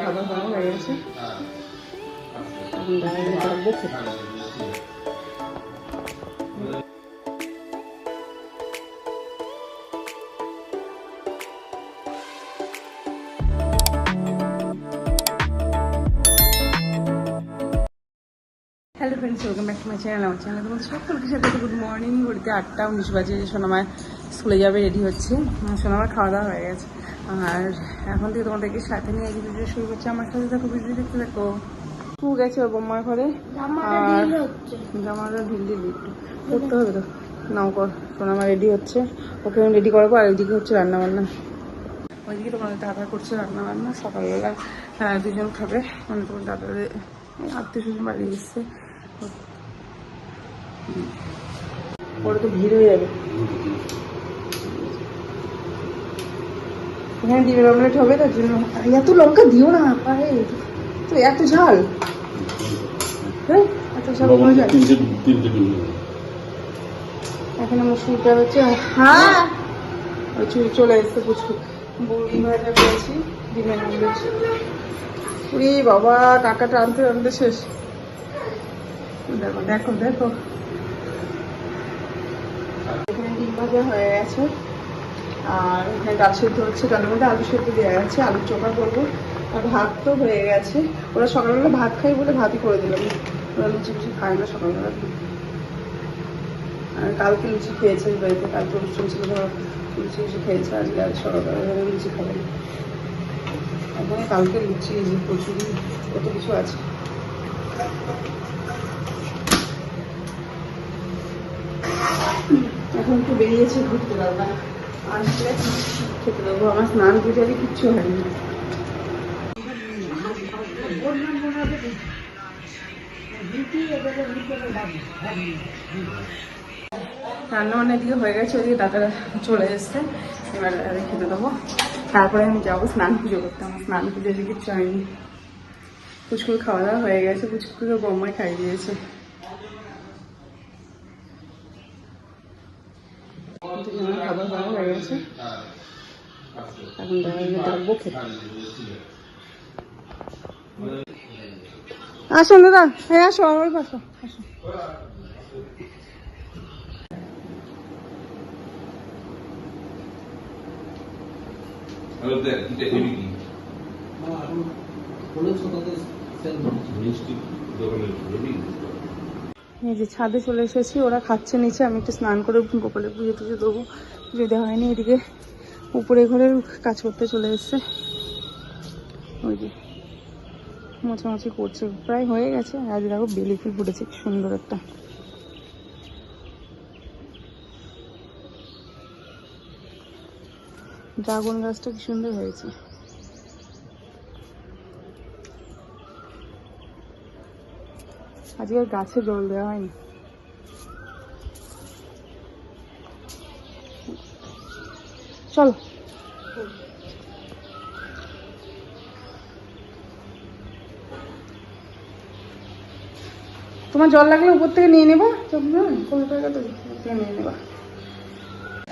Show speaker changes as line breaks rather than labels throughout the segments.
খাবার খাওয়া হয়ে গেছে, এখন বাইরে থাকবো খেতে। Hello friends, welcome back to my channel. আমার চ্যানেলে তোমাদের সকলকে সাথে গুড মর্নিং। ঘড়িতে 8টা 19 বাজে। সোনামার স্কুলে যাবে, রেডি হচ্ছে। সোনামার খাওয়া দাওয়া হয়ে গেছে, আর এখন থেকে তোমাদেরকে সাথে নিয়ে ভিডিও শুরু করছে। আমার সাথে দেখো, ভিডিও দেখতে দেখো। টু গেছে ওর বোম্মার ঘরে, আর জামাটা ঢিল দিল একটু করতে হবে তো। নাও কর, সোনামা রেডি হচ্ছে, ওকে আমি রেডি করাবো। আর ওইদিকে হচ্ছে রান্নাবান্না, ওইদিকে তোমাদের দাদা করছে রান্নাবান্না। সকালবেলা দুজন খাবে, মানে তোমার দাদাদের আত্মীয় স্বজন বাড়ি এসছে। পরে তো ভিড় হয়ে যাবে। এখানে ডিমের অমলেট হবে, তার জন্য এত লঙ্কা দিও না পায়ে, তো এত ঝাল। হ্যাঁ, এত ঝাল এখানে মুসুরিটা হচ্ছে। হ্যাঁ, ওই চলে এসছে পুচকু। বড়ি ভাজা করেছি, ডিমের অমলেট। উড়ি বাবা, টাকাটা আনতে আনতে শেষ। দেখো দেখো দেখো, এখানে ডিম ভাজা হয়ে গেছে, আর এখানে ডাল সেদ্ধ হচ্ছে। ডালের মধ্যে আলু সেদ্ধ দেওয়া আছে, আলু চোখা করবো। আর ভাত তো হয়ে গেছে। ওরা সকালবেলা ভাত খাই বলে ভাতই করে দিলাম। ওরা লুচি ফুচি খায় না সকালবেলা। আর কালকে লুচি খেয়েছে বাড়িতে, কালকে অনুষ্ঠান ছিল, লুচি ফুচি খেয়েছে। আজকে আর সকালবেলা লুচি খাবে না। এখানে কালকে লুচি প্রচুর, কত কিছু আছে। এখন একটু বেরিয়েছে ঘুরতে পারবা, আসলে খেতে দেবো। আমার স্নান পুজোরই কিচ্ছু হয়নি। রান্না বান্না এদিকে হয়ে গেছে, ওইদিকে দাদারা চলে এসছে। এবার খেতে দেবো, তারপরে আমি যাবো স্নান পুজো করতে। আমার স্নান পুজোরই কিচ্ছু হয়নি। পুচকুর খাওয়া দাওয়া হয়ে গেছে, পুচকুকে বৌমায় খাইয়ে দিয়েছে। খাবার খাওয়া হয়ে গেছে, এখন ডাকবো খেতে। আসুন দাদা, হ্যাঁ আসো, আমার পাশে আসো। এই যে ছাদে চলে এসেছি, ওরা খাচ্ছে নিচে। আমি একটু স্নান করে গোপালে পুজো টুজো দেবো, পুজো দেওয়া হয়নি। এদিকে উপরে ঘরের কাজ করতে চলে এসছে। ওই যে মোছামুছি করছে, প্রায় হয়ে গেছে। আজ দেখো বেলি ফুল ফুটেছে, কি সুন্দর একটা। ড্রাগন গাছটা কি সুন্দর হয়েছে। আজকে গাছে জল দেওয়া হয়নি। চলো, তোমার জল লাগলে উপর থেকে নিয়ে নেবা, নিয়ে নেবা।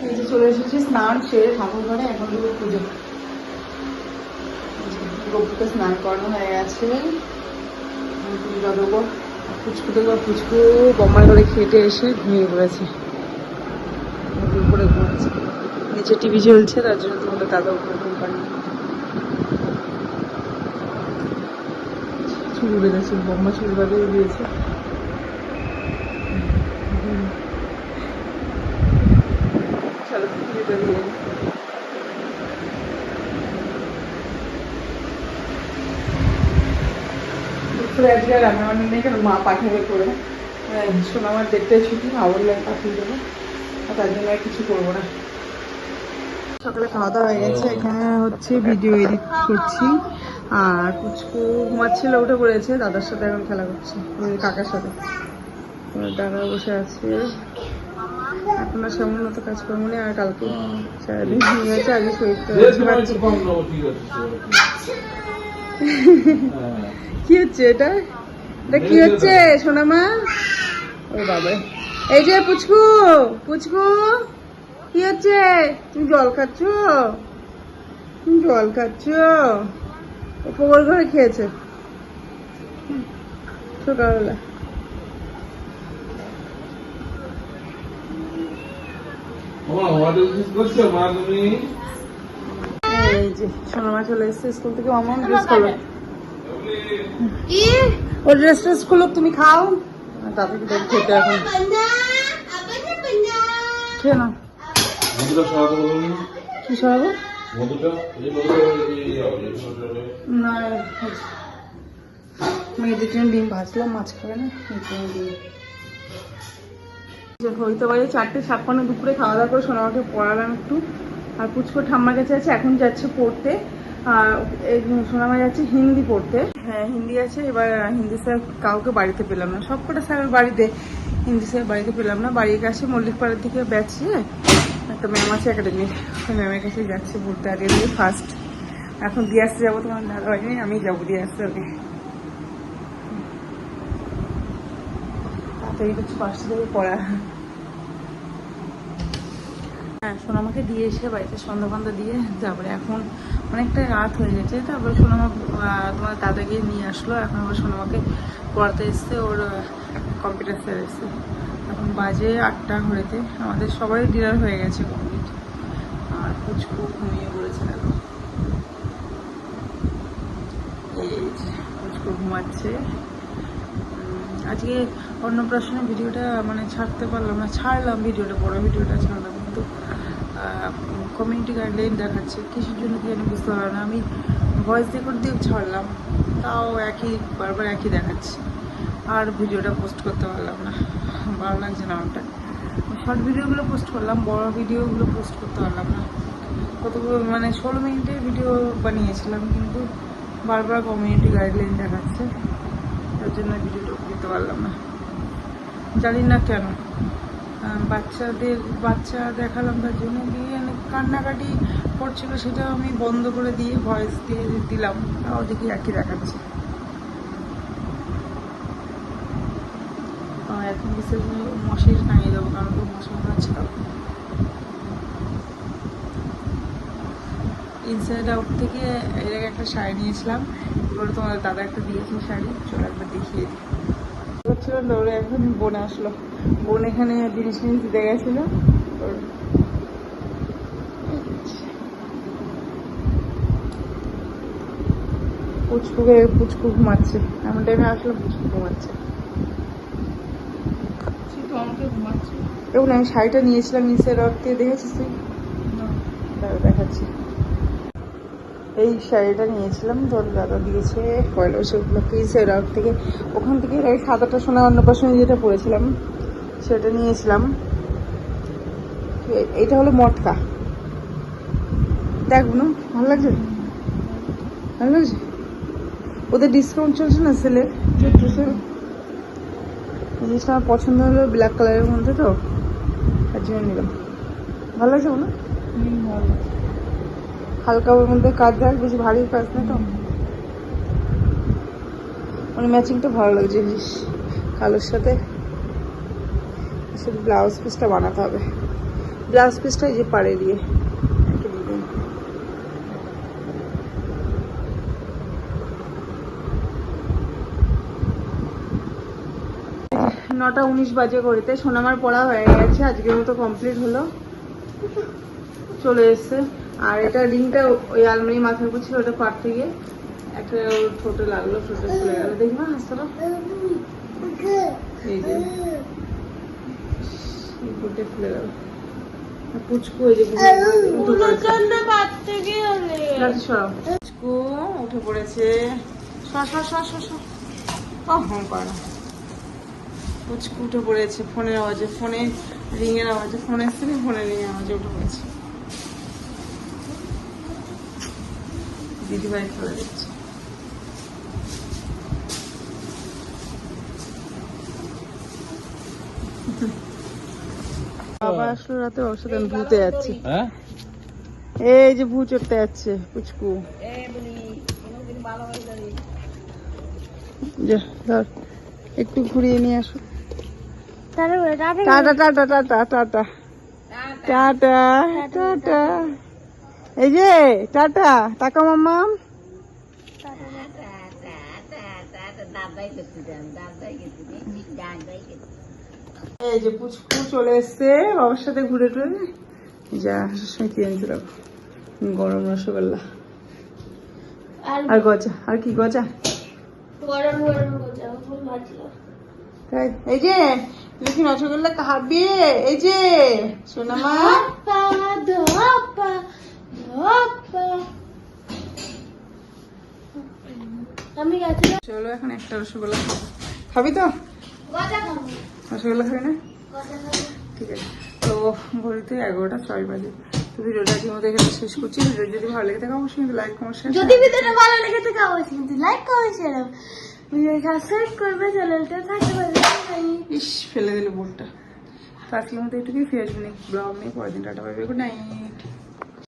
এই যে চলে এসেছি স্নান সেরে ঠাকুর ঘরে, এখন দেবো পুজো। গপুকে স্নান করানো হয়ে গেছে, পুজো দেবো। পুচকু বম্মার ঘরে খেটে এসে ঘুমিয়ে পড়েছে, উপরে ঘুমাচ্ছে। নিচে টিভি চলছে, তার জন্য তোমাদের দাদা উপরে ঘুম পায়নি। চুল বেঁধেছে, বম্মা চুল বাঁধিয়ে দিয়েছে। চলো পুজোটা দিয়ে আজকে রান্নাবান্না নেই, কারণ মা পাঠাবে করে। সোনামার 1:30টায় ছুটি, মা বললে পাঠিয়ে দেবো, আর তার জন্য আর কিছু করবো না। সকালে খাওয়া দাওয়া হয়ে গেছে, এখানে হচ্ছে ভিডিও এডিট করছি। আর পুচকু ঘুমাচ্ছিল, উঠে পড়েছে, দাদার সাথে এখন খেলা করছে, কাকার সাথে। দাদা বসে আছে। এখন আর সেমন মতো কাজ করবো না। আর কালকে সারাদিন হয়ে গেছে, আগে শরীরটা কি হচ্ছে এটা কি হচ্ছে সোনামা? ও বাবা, এই যে পুচকু পুচকু কি হচ্ছে? তুমি জল খাচ্ছ? তুমি জল খাচ্ছ? উপর ঘরে খেয়েছে সকালবেলা। এই যে সোনামা চলে এসছে স্কুল থেকে। মামা ড্রেস করলো, ওর ড্রেস ট্রেস খুলো, তুমি খাও। তাদেরকে দেখ খেতে এখন খেয়ে নাও। কি সরাবো না, মেয়েদের জন্য ডিম ভাজলাম, মাছ খাবে না ডিম। হইতে পারে 4:56 দুপুরে খাওয়া দাওয়া করে সোনামাকে পড়ালাম একটু। আর পুচকো ঠাম্মার কাছে আছে, এখন যাচ্ছে পড়তে। আর সোনামা যাচ্ছে হিন্দি পড়তে। হ্যাঁ হিন্দি আছে। এবার হিন্দি স্যার কাউকে বাড়িতে পেলাম না, সবকটা স্যারের বাড়িতে, হিন্দি স্যার বাড়িতে পেলাম না। বাড়ির কাছে মল্লিকপাড়ার দিকে ব্যাচে একটা ম্যাম আছে একাডেমির, ওই ম্যামের কাছে যাচ্ছে পড়তে। আর এর ফার্স্ট এখন দিয়ে আসতে যাবো, তোমার দাদা হয়নি, আমি যাবো দিয়ে আসতে হবে। তাড়াতাড়ি কিছু পাশে দেবে পড়া। হ্যাঁ সোনামাকে দিয়ে এসে বাড়িতে সন্ধ্যা দিয়ে তারপরে এখন অনেকটা রাত হয়ে গেছে। তারপরে সোনামা তোমার দাদাকে নিয়ে আসলো। এখন আবার সোনামাকে পড়াতে এসছে, ওর কম্পিউটার স্যার এসছে। এখন বাজে 8টা ঘরেতে। আমাদের সবাই ডিনার হয়ে গেছে কমপ্লিট। আর পুচকু ঘুমিয়ে পড়েছে দেখো, এই যে পুচকু ঘুমাচ্ছে। আজকে অন্নপ্রাশনের ভিডিওটা মানে ছাড়তে পারলাম না, ছাড়লাম ভিডিওটা, বড় ভিডিওটা ছাড়লাম, কিন্তু কমিউনিটি গাইডলাইন দেখাচ্ছে কিসের জন্য কি আমি বুঝতে পারলাম না। আমি ভয়েস রেকর্ড দিয়ে ছাড়লাম, তাও বারবার একই দেখাচ্ছে। আর ভিডিওটা পোস্ট করতে পারলাম না, ভালো লাগছে না আমারটা। শর্ট ভিডিওগুলো পোস্ট করলাম, বড় ভিডিওগুলো পোস্ট করতে পারলাম না। কতগুলো মানে 16 মিনিটের ভিডিও বানিয়েছিলাম, কিন্তু বারবার কমিউনিটি গাইডলাইন দেখাচ্ছে, তার জন্য ভিডিওটা দিতে পারলাম না। জানি না কেন। বাচ্চা দেখালাম, তার জন্য দিয়ে কান্নাকাটি করছিল, সেটাও আমি বন্ধ করে দিয়ে ভয়েস দিয়ে দিলাম, তাও দেখি একই দেখাচ্ছে। এখন বিশেষ মশারি টাঙিয়ে দেবো, কারণ তো মশা মারছিল। ইনসাইড আউট থেকে এর আগে একটা শাড়ি নিয়েছিলাম, এগুলো তোমার দাদা একটা দিয়েছে শাড়ি, চলো একবার দেখিয়ে দিই। ছিল দৌড়ে এখন বোন আসলো, বোন এখানে জিনিস দিতে গেছিল। পুচকু ঘুমাচ্ছে, এমন টাইমে আসলো পুচকু ঘুমাচ্ছে। এবং আমি শাড়িটা নিয়েছিলাম ইনসাইড আউট থেকে, দেখেছিস তুই? দেখাচ্ছি, এই শাড়িটা নিয়েছিলাম, তোর দাদা দিয়েছে পয়লা বৈশাখ উপলক্ষে ইনসাইড আউট থেকে। ওখান থেকে এই 7-8টা সোনা অন্নপ্রাশনে যেটা পরেছিলাম সেটা নিয়েছিলাম। এটা হলো মটকা, দেখবো না, ভালো লাগছে, ভালো লাগছে। ওদের ডিসকাউন্ট চলছে না, সেলে চৈত্র সেল। জিনিসটা আমার পছন্দ হলো, ব্ল্যাক কালারের মধ্যে, তো তার জন্য নিলাম। ভালো লাগছে না? হালকা ওর মধ্যে কাজ দেয়, বেশি ভারী কাজ না, তো মানে ম্যাচিংটা ভালো লাগছে। কালোর সাথে শুধু ব্লাউজ পিসটা বানাতে হবে। ব্লাউজ পিসটা এই যে পাড়ে দিয়ে 9:19 বাজে ঘড়িতে। সোনামার পড়া হয়ে গেছে, আজকের মতো কমপ্লিট হলো, চলে এসছে। আর এটা রিংটা ওই আলমারি মাথার উপর ছিল, ওটা পার থেকে একটা ঠোঁটে লাগলো, ঠোঁটে চলে গেল। দেখবা হাসতো, এই যে ঠোঁটে খুলে গেল। পুচকু এই যে পুচকু উঠে পড়েছে, পুচকু উঠে পড়েছে ফোনের আওয়াজে, ফোনে রিংয়ের আওয়াজে, ফোন এসছে না, ফোনের রিংয়ের আওয়াজে উঠে পড়েছে। দিদিভাই চলে যাচ্ছে। বাবা আসলো রাতে, ওর সাথে আমি ভূতে যাচ্ছি। এই যে ভূ চড়তে যাচ্ছে পুচকু, একটু ঘুরিয়ে নিয়ে আসো। Tata tata tata tata tata. Tata tata. এই যে টাটা টাকা মাম্মাম। এই যে পুচকু চলে এসছে বাবার সাথে ঘুরে টুরে। যা কি আনছি রাখো, গরম রসগোল্লা আর গজা। আর কি গজা? তাই এই যে তুমি কি রসগোল্লা খাবে? এই যে সোনামা চলো এখন একটা রসগোল্লা খাবো। খাবি তো? রসগোল্লা খাবি না? ঠিক আছে। তো ঘড়িতে 11টা 6 বাজে। তো ভিডিওটা আজকের মতো এখানে শেষ করছি। ভিডিও যদি ভালো লেগে থাকে অবশ্যই কিন্তু লাইক কমেন্ট শেয়ার।
যদি ভিডিওটা ভালো লেগে থাকে অবশ্যই কিন্তু like comment share video subscribe করবে, চ্যানেলটা থাকতে পারবে।
ইস ফেলে দিলে বোর্ডটা। তো আজকের মতো এটুকুই, ফিরে আসবেন ব্লগ নিয়ে পরের দিন। Tata bye bye, good night.